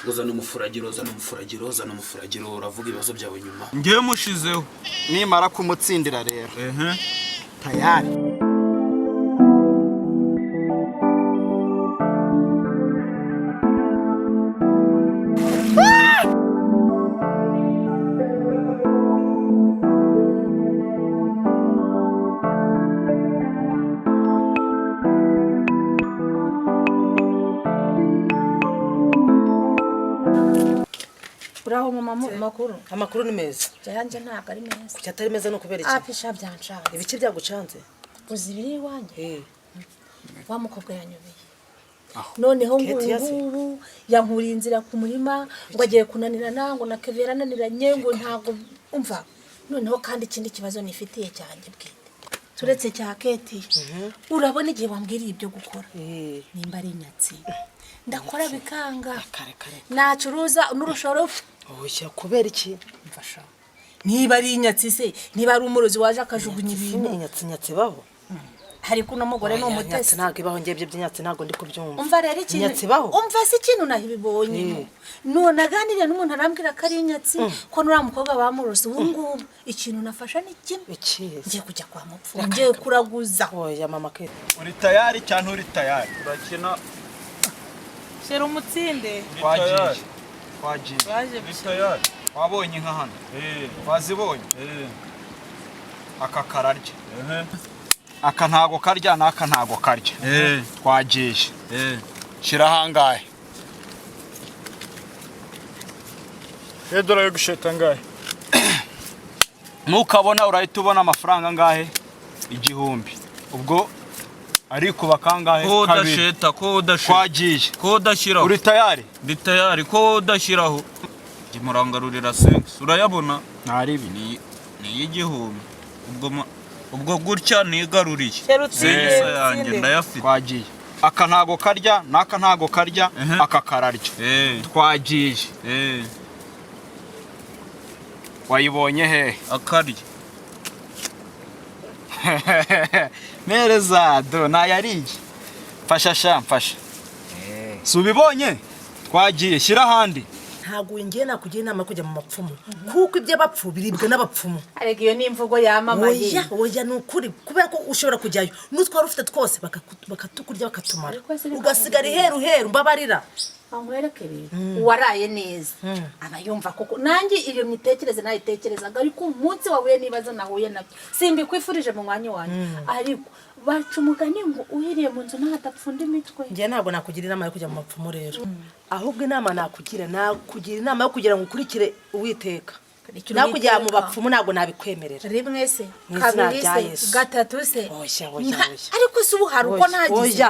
Uzana umufuragiro uravuga ibibazo byawe nyuma. Ngiye mushizeho. Nimara kumutsindira rero. Tayari. Uraho mama makuru. Amakuru ni meza. Cyanje ntabwo ari meza. Kuki atari meza no kubera iki? Apisha byancanze. Ibiki byagucanze? Uzibiri wanje. Wa mukobwa yanyobeye. Noneho ngubu yankuriye inzira ku murima ngo agiye kunanira nango na Kevera naniranye ngo ntabwo umva. Noneho kandi ikindi kibazo nifitiye cyanje bwite. Turetse cya Keti. Urabona igihe wambwiriye ibyo gukora. Nimba ari nyatsi. Ndakora bikanga. Kare. Nacuruza n'urushoro. Oya kubera iki? Mfasha. Niba ari inyatsi se, niba ari umurozi waje akajugunya ibintu. Inyatsi baho. Hari kuno mugore no mutesi. Ntabwo ibaho ngebye by'inyatsi ntabwo ndi kubyumva. Umva rero ikintu. Inyatsi baho. Umva se ikintu nahibibonye. None aganiriye n'umuntu arambwira ko ari inyatsi ko nura mukobwa bamurozi ubungubu ikintu nafasha ni kimwe. Ngiye kujya kwa mupfu. Ngiye kuraguza. Oya mama Keti. Uri tayari cyane uri tayari. Urakina Shera umutsinde. Twagiye. Baje tayari. Wabonye inka hano? Wazibonye? Aka kararya. Aka ntago karya naka ntago karya. Twagiye. Shira hangaye. Edora yo gusheta ngahe. Nukabona urahita ubona amafaranga ngahe? 1000. Ubwo ariko bakangahe kabiri. Ko udasheta. Twagiye. Ko udashiraho. Uri tayari? Ndi tayari ko udashiraho. Gimurangarurira 5. Urayabona? Naribi. Ni igihumbi. Ubwo gutya nigaruriye. Serutsinde yanjye ndayafite. Twagiye. Aka ntago karya naka ntago karya aka kararya. Twagiye. Wayibonye he? Akarya. Mereza do nayariye. Fasha. Subibonye? Twagiye shira handi. Ntago ngiye nakugiye inama kujya mu mapfumu kuko ibyo bapfu biribwe n'abapfumu. Arega iyo ni imvugo yamamaye. Oya nukuri kubera ko ushobora kujyayo n'utwara ufite twose bakatukurya bakatumara ugasigara iheru mbabarira. Angwereke rero waraye neza abayumva koko nanjye iyo myitekereze nayitekerezaga ariko umunsi wawe nibaza nahuye nabyo simbi kwifurije mu mwanya wanyu ariko bacu mugani ngo uhiriye mu nzu n'ahatapfunda imitwe. Ngiye ntabwo nakugira inama yo kujya mu mapfumu rero ahubwo inama nakugira inama yo kugira ngo ukurikire Uwiteka. Nakujya mu bapfumu ntabwo nabikwemerera. Rimwe se kabiri se gatatu se. Oya. Ariko se ubuharu uko ntagize.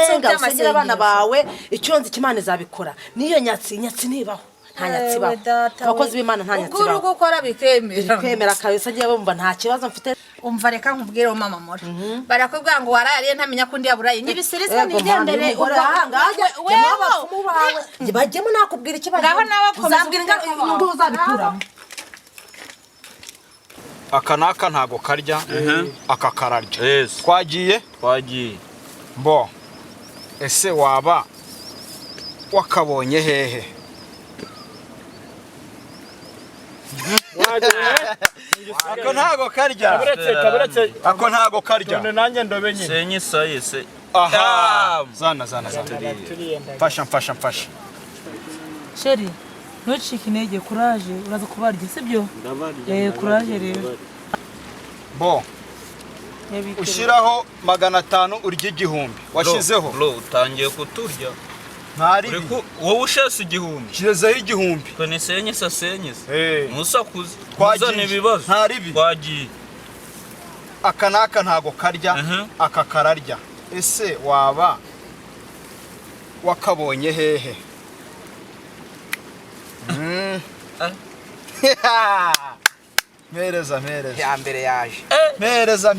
Senga usengera abana bawe icyonzi kimana zabikora. Niyo nyatsi nibaho. Nta nyatsi baho. Abakozi b'Imana nta nyatsi baho. Ubwo gukora bikemera. Kwemera kabisa ngiye bumva nta kibazo mfite. Umva reka nkubwire mama mora. Barakubwira ngo warariye ntamenya ko ndi yaburaye. Nibisiriswa nigendere urahanga. Wewe bajyemo nakubwira ikibazo. Uzambwira ngo uzabikuramo. Aka naka ntago karya aka kararya. Twagiye. Mbo ese waba wakabonye hehe? Ako ntago karya. Ako ntago karya. None nanjye ndobenye. Senyisaye se. Aha. Zana. Fasha. Sheri ntucike intege kuraje uraza kubarya sibyo? Kuraje rero. Bo. Ushiraho 500 urya 1000. Washizeho. Bro utangiye kuturya. Ntari. Wowe ushese 1000. Shizeho 1000. Ko ni senyisa. Musakuze. Twagiye ibibazo. Ntaribi. Twagiye. Aka naka ntago karya aka kararya. Ese waba wakabonye hehe? Mereza. Ya mbere yaje. Mereza.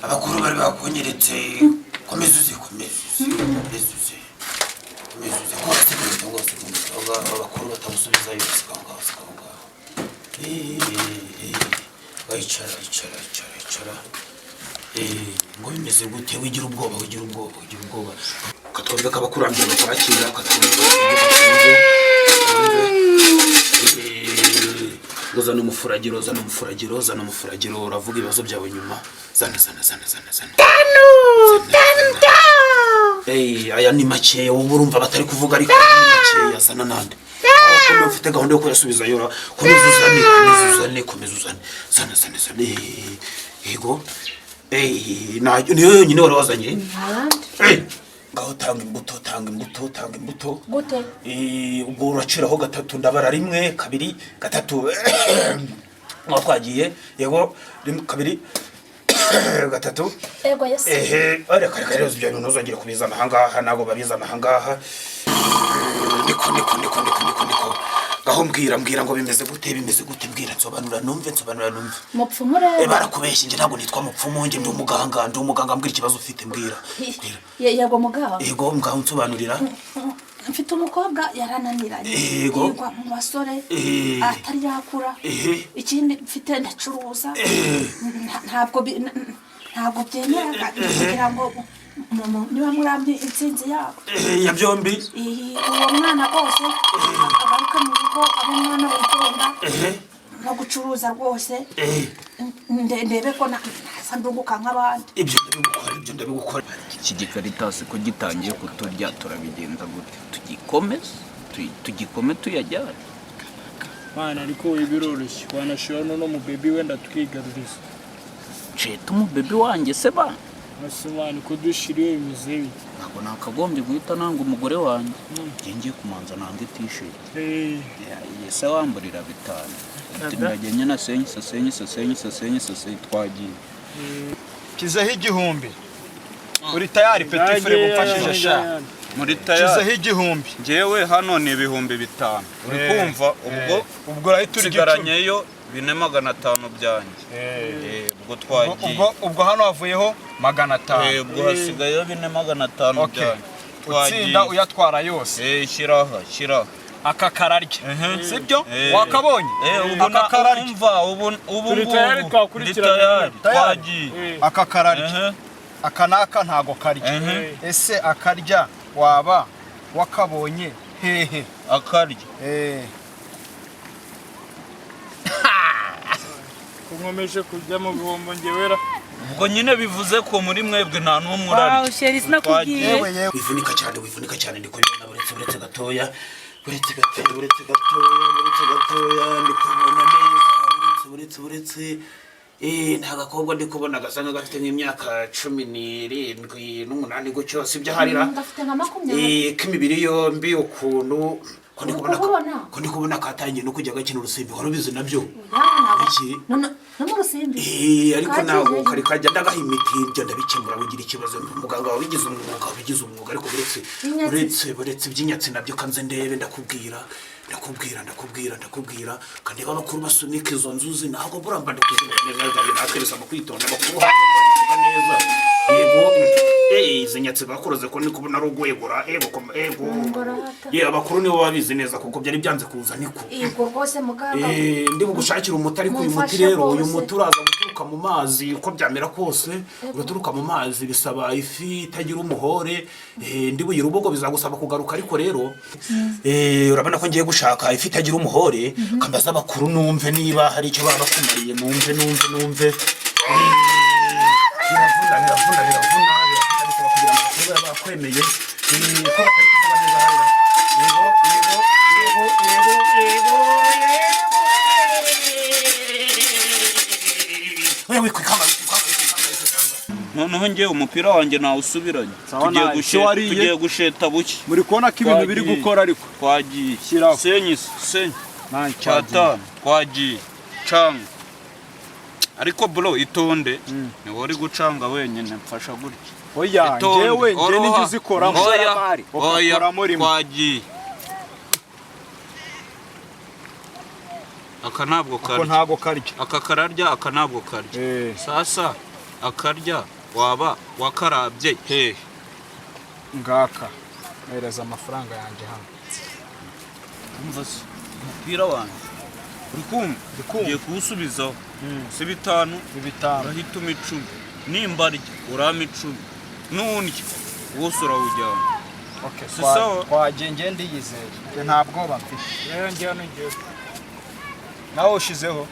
Abakuru bari bakonyeretse komeza uze niba abakuru batamusubizayo sikanga icara ngo bimeze gute wigira ubwoba katwumve k'abakurambere bakwakira katwumve uzana umufuragiro uravuga ibibazo byawe nyuma zana aya ni makeya wowe urumva batari kuvuga ariko ni makeya zana nande aho ufite gahunda yo kuyasubiza yora komeza uzane zana yego niyo yonyine wari wazanye ngaho tanga imbuto gute ubwo uraciraho gatatu ndabara rimwe kabiri gatatu ngo twagiye yego kabiri gatatu ego yes areka rero ibyo bintu ntuzongere kubizana ahangaha ntabwo babizana ahangaha niko gaho mbwira ngo bimeze gute mbwira nsobanura numve mupfumu rero barakubeshye nje ntabwo nitwa mupfumu nje ndi umuganga mbwira ikibazo ufite mbwira yego mugabo yego mugabo nsobanurira mfite umukobwa yarananiranye yigwa mu basore atari yakura ikindi mfite ndacuruza ntabwo byemera kugira ngo niba murambye intsinzi yabo ya byombi uwo mwana rwose agaruke mu rugo abe umwana witonda no gucuruza rwose ndebe ko nasa ndunguka nk'abandi ibyo ndabigukora iki gikaritasi ko gitangiye kuturya turabigenza gute tugikome tuyajyane mana ariko ibiroroshye wanashobora no mu baby wenda twigaruriza ceta umubebi wanjye se bana Asumani ko dushiriye imizebi ntabwo nakagombye guhita nanga umugore wanjye ngiye kumanza nanga t-shirt yese wamburira bitanu tinagenye na senyi twagiye kizaho igihumbi uri tayari petit frère bumfashije sha muri tayari kizaho igihumbi ngewe hano ni ibihumbi 5 uri kumva ubwo urahita tugaranyeyo 4,500 byanjye ubwo twagiye ubwo hano havuyeho 500 ubwo hasigayeyo 4,500 byanjye utsinda uyatwara yose shyiraho aka kararya sibyo wakabonye aka kararya ubu twagiye aka kararya aka naka ntago karya ese akarya waba wakabonye hehe akarya nkomeje kujya mu bihombo ngewera ubwo nyine bivuze ko muri mwebwe nta n'umwe urari wow sheri sinakubwiye wivunika cyane ndiko yona buretse gatoya ndikubona neza buretse nta gakobwa ndi kubona gasanga gafite nk'imyaka 17 n'umunani gutyo sibyo harira gafite nka 20 k'imibiri yombi ukuntu ko ndi kubona katangiye no kujya gakina urusimbi wari ubizi nabyo iki no mu rusimbi ariko naho kari kajya ndagaha imiti ibyo ndabikemura bugira ikibazo muganga wabigize umwuga ariko buretse by'inyatsi nabyo kanze ndebe ndakubwira kandi abakuru basunika izo nzuzi ntabwo buramba ndikuziboneza nakwereza mu kwitonda abakuru bavuga neza yego izi nyatsi bakuroze ko niko ubona rugwegura ego abakuru nibo babizi neza kuko byari byanze kuza niko yego rwose muganga ndi bugushakira umuti ariko uyu muti rero uyu muti uraza guturuka mu mazi uko byamera kose uraturuka mu mazi bisaba ifi itagira umuhore ndi buyira ubogo bizagusaba kugaruka ariko rero urabona ko ngiye gushaka ifi itagira umuhore kambaza abakuru numve niba hari icyo baba bakumariye numve biravuna bisaba kugira ngo kuba bakwemeye ko batari kuvuga neza hano noneho ngiye umupira wanjye nawusubiranye tugiye gusheta buke muri kubona ko ibintu biri gukora ariko twagiye senyi cyatanu twagiye canga ariko bro itonde ni wori gucanga wenyine mfasha gutya oya ngewe nijye uzikoramo oya twagiye aka ntabwo karya aka kararya aka ntabwo karya sasa akarya waba wakarabye hehe ngaka mereza amafaranga yanjye hano umva se umupira wanjye uri kumva ugiye kuwusubizaho si 5 urahita umpa 10 nimba arya urampa 10 n'undya wose urawujyana twagiye ngende yizeye nta bwoba mfite rero njyewe ngiye nawe ushizeho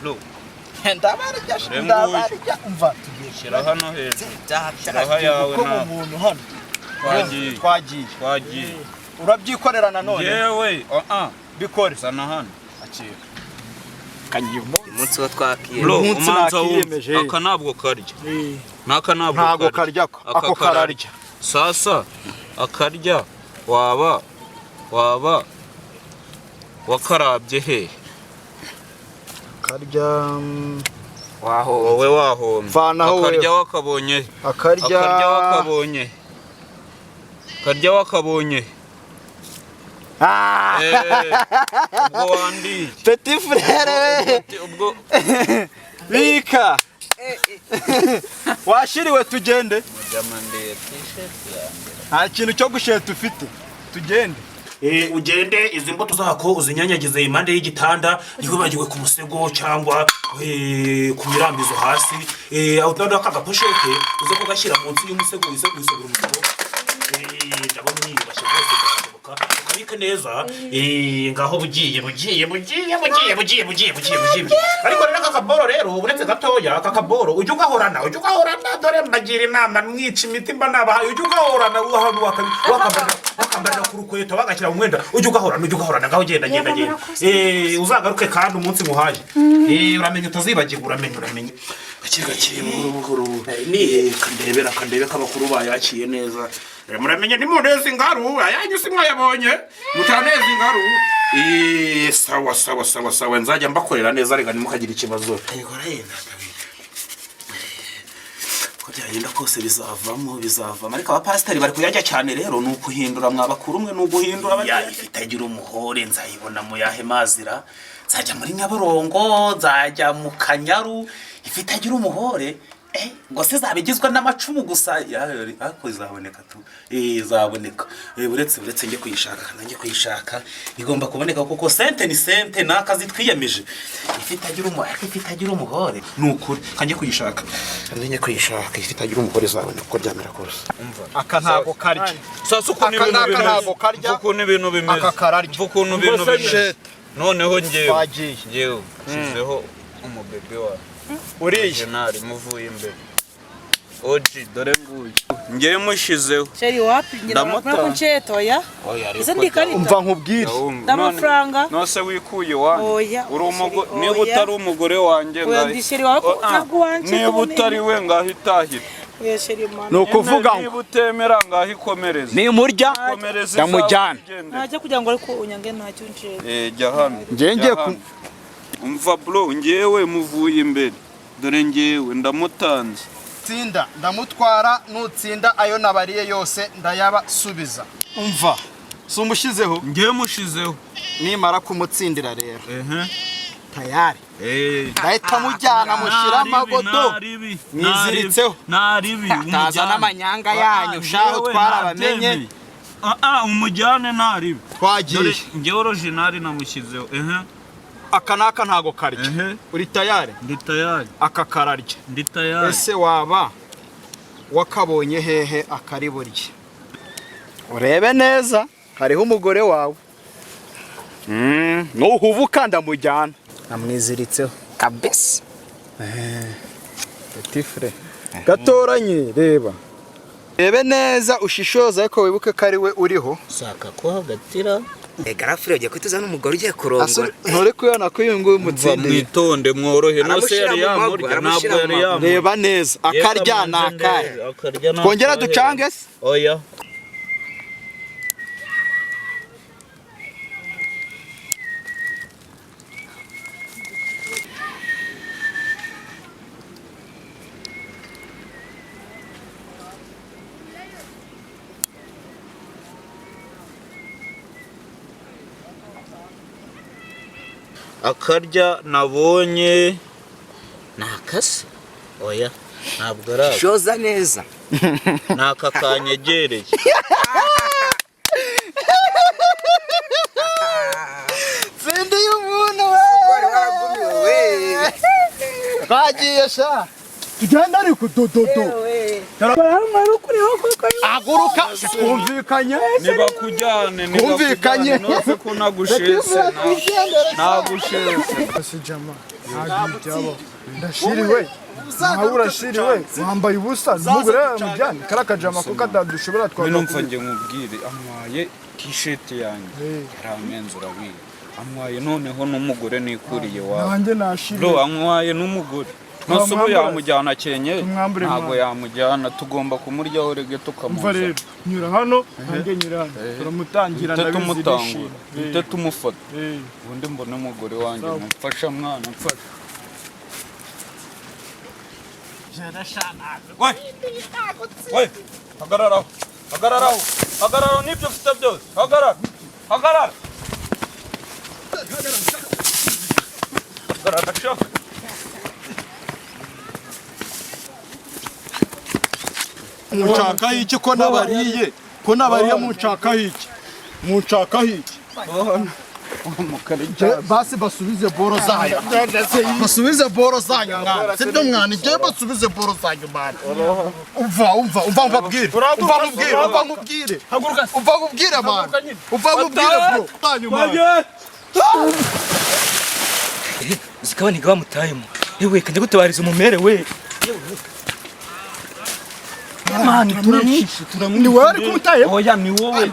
bro ndabarya umva tugiye shyira hano hejuru shyira yawe na umuntu hano twagiye urabyikorera nanone yewe bikore sana hano akira umunsi wo twakiye bro umanza wumva aka ntabwo karya ntabwo karya ako kararya sasa akarya waba wakarabye he karya wowe wahomye akarya wakabonye akarya wakabonye ubwo wandiye petit frère ubwo bika washiriwe tugende nta kintu cyo gusheta ufite tugende ugende izi mbuto zako uzinyanyagize impande y'igitanda ntiwibagiwe ku musego cyangwa ku mirambizo hasi aho utanda kagaposhete uze kugashyira munsi y'umusego wisegura umusego ndabona niyubashye rwose birashoboka ukabika neza ngaho bugiye ariko rero aka kaboro rero uretse gatoya aka kaboro ujya ugahorana dore mbagira inama mwica imiti mba nabahaye ujya ugahorana ahantu wakambarira ku rukweto bagashyira mu mwenda ujya ugahorana ngaho genda uzagaruke kandi umunsi muhaye uramenye utazibagirwa uramenye gake buhoro kandebe k'abakuru bayakiye neza muramenye ntimuneze ingaru ayanyu si mwayabonye mutaneze ingaru sawa nzajya mbakorera neza reka ntimukagira ikibazo ko byagenda kose bizavamo ariko abapasiteri bari kuyajya cyane rero ni ukuhindura mwabakuru umwe ni uguhindura itagira umuhore nzayibona mu yahe mazira nzajya muri Nyabarongo nzajya mu Kanyaru ifitagira umuhore ngo se zabigizwe n'amacumu gusa ariko izaboneka tu izaboneka uretse njye kuyishaka igomba kuboneka kuko sente ni sente nakazi twiyemeje ifitagira umuhore nukuri kanje kuyishaka ifitagira umuhore zaboneka uko ryamera kose aka ntago karya sasa ukuntu ibintu bimeze ukuntu ibintu bimeze noneho ngewe nshyizeho umubebe wawe uriye nari muvuye imbere oji dore nguyu ngewe mushizeho sheri wapi ngira bakora ku cheto ya ese ndikarita umva nkubwire ndamafaranga nose wikuye wanjye uri umugore niba utari umugore wanjye ngahi sheri wawe ntabwo wanjye niba utari we ngaho itahira ni ukuvuga ngo niba utemera ngaho ikomereze ni murya ndamujyana ntajya kugira ngo ariko unyange ntacyo nshaka jya hano ngiye umva bro ngewe muvuye imbere dore ngewe ndamutanze tsinda ndamutwara nutsinda ayo nabariye yose ndayabasubiza umva sumushizeho ngewe mushizeho nimara kumutsindira rero tayari ndahita mujyana mushira amagodo mwiziritseho taza n'amanyanga yanyu shaho twarabamenye umujyane ntaribi twagiye ngewe originali namushyizeho aka naka ntago karya uri tayari ndi tayari aka kararya ndi tayari ese waba wakabonye hehe akari burye urebe neza hariho umugore wawe nuhubuka ndamujyana namwiziritseho kabese petit frère gatoranye rebe neza ushishoza ariko wibuke ko ari we uriho saka ko hagatira garafure ugiye kwituza n'umugore ugiye kurongora ntore kuyana ko uyu nguyu umutsinde mwitonde mworohe nose yari yamurya ntabwo yari yamurya reba neza akarya nakaye twongera ducange se oya akarya nabonye nakase oya ntabwo ari shoza neza naka kanyegereye twagiye sha tugenda ariko dododo aguruka twumvikanye niba kujyane twumvikanye nose ko nagushese ese jama ntagibyabo ndashiriwe nawe urashiriwe wambaye ubusa n'umugore mujyane karakajama ko kadadushobora numva nge nkubwire amwaye t-shirt yanjye aramenzura wiwe amwaye noneho n'umugore nikuriye wawe nanjye nashiriwe bro amwaye n'umugore nose ubu yamujyana kenye ntabwo yamujyana tugomba kumuryaho rege tukamuza rero nyura hano nanjye nyura hano turamutangira ndabizirishira ite tumufata ubundi mbone umugore wanjye mfasha mwana mfasha we hagararaho nibyo ufite byose hagarara shaka munshaka iki ko nabariye munshaka iki basi basubize boro zanyu mwana sibyo mwana igihe basubize boro zanyu mwana umva mbabwire mwana bro zanyu mwana zikaba niga bamutayemo yewe kajya gutabariza umumere we mani turamwishe ni wowe ari kumutayemo oya ni wowe